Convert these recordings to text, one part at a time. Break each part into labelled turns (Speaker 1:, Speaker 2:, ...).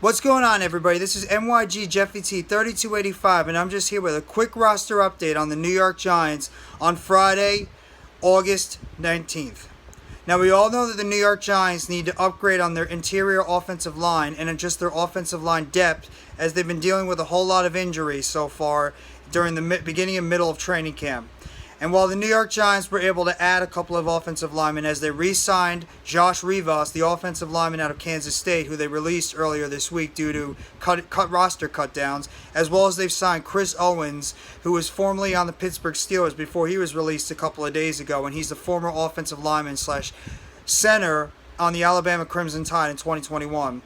Speaker 1: What's going on, everybody? This is NYG Jeffy T 3285, and I'm just here with a quick roster update on the New York Giants on Friday, August 19th. Now, we all know that the New York Giants need to upgrade on their interior offensive line and just their offensive line depth, as they've been dealing with a whole lot of injuries so far during the beginning and middle of training camp. And while the New York Giants were able to add a couple of offensive linemen as they re-signed Josh Rivas, the offensive lineman out of Kansas State, who they released earlier this week due to roster cutdowns, as well as they've signed Chris Owens, who was formerly on the Pittsburgh Steelers before he was released a couple of days ago, and he's the former offensive lineman / center on the Alabama Crimson Tide in 2021.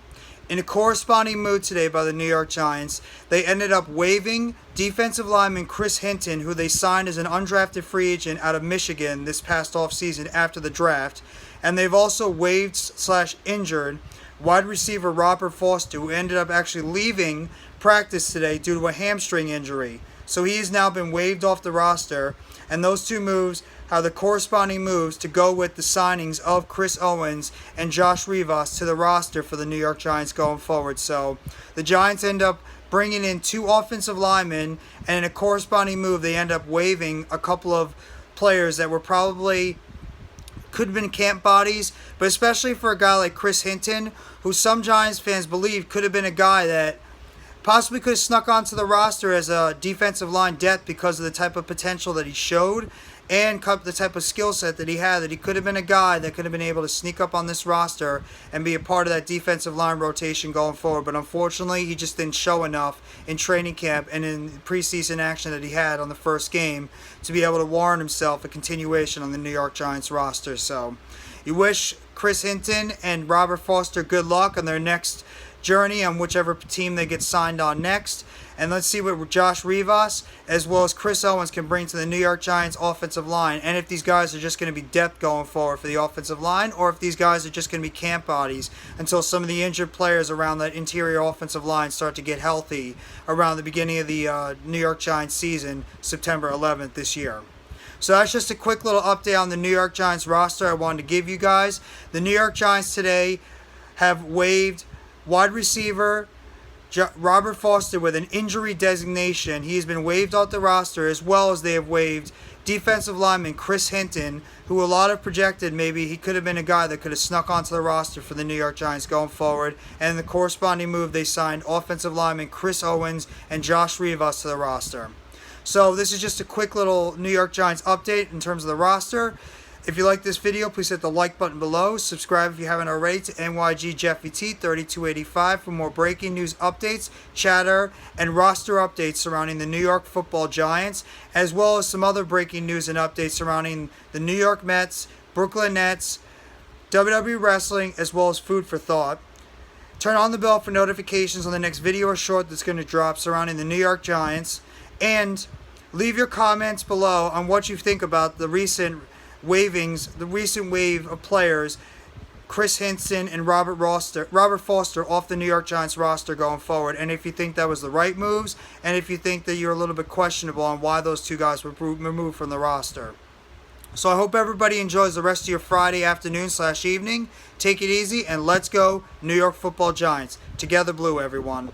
Speaker 1: In a corresponding move today by the New York Giants, they ended up waiving defensive lineman Chris Hinton, who they signed as an undrafted free agent out of Michigan this past offseason after the draft. And they've also waived / injured wide receiver Robert Foster, who ended up actually leaving practice today due to a hamstring injury. So he has now been waived off the roster. And those two moves are the corresponding moves to go with the signings of Chris Owens and Josh Rivas to the roster for the New York Giants going forward. So the Giants end up bringing in two offensive linemen, and in a corresponding move, they end up waiving a couple of players that were probably could have been camp bodies, but especially for a guy like Chris Hinton, who some Giants fans believe could have been a guy that possibly could have snuck onto the roster as a defensive line depth because of the type of potential that he showed and the type of skill set that he had, that he could have been a guy that could have been able to sneak up on this roster and be a part of that defensive line rotation going forward. But unfortunately, he just didn't show enough in training camp and in preseason action that he had on the first game to be able to warrant himself a continuation on the New York Giants roster. So you wish Chris Hinton and Robert Foster good luck on their next journey on whichever team they get signed on next. And let's see what Josh Rivas as well as Chris Owens can bring to the New York Giants offensive line, and if these guys are just going to be depth going forward for the offensive line, or if these guys are just going to be camp bodies until some of the injured players around that interior offensive line start to get healthy around the beginning of the New York Giants season, September 11th this year. So that's just a quick little update on the New York Giants roster I wanted to give you guys. The New York Giants today have waived wide receiver Robert Foster with an injury designation. He has been waived off the roster, as well as they have waived defensive lineman Chris Hinton, who a lot have projected maybe he could have been a guy that could have snuck onto the roster for the New York Giants going forward. And in the corresponding move, they signed offensive lineman Chris Owens and Josh Rivas to the roster. So this is just a quick little New York Giants update in terms of the roster. If you like this video, please hit the like button below. Subscribe if you haven't already to NYG Jeffy T 3285 for more breaking news updates, chatter, and roster updates surrounding the New York Football Giants, as well as some other breaking news and updates surrounding the New York Mets, Brooklyn Nets, WWE Wrestling, as well as food for thought. Turn on the bell for notifications on the next video or short that's going to drop surrounding the New York Giants, and leave your comments below on what you think about the recent wave of players, Chris Hinton and Robert Foster off the New York Giants roster going forward, and if you think that was the right moves, and if you think that you're a little bit questionable on why those two guys were removed from the roster. So I hope everybody enjoys the rest of your Friday afternoon / evening. Take it easy, and let's go New York Football Giants. Together Blue, everyone.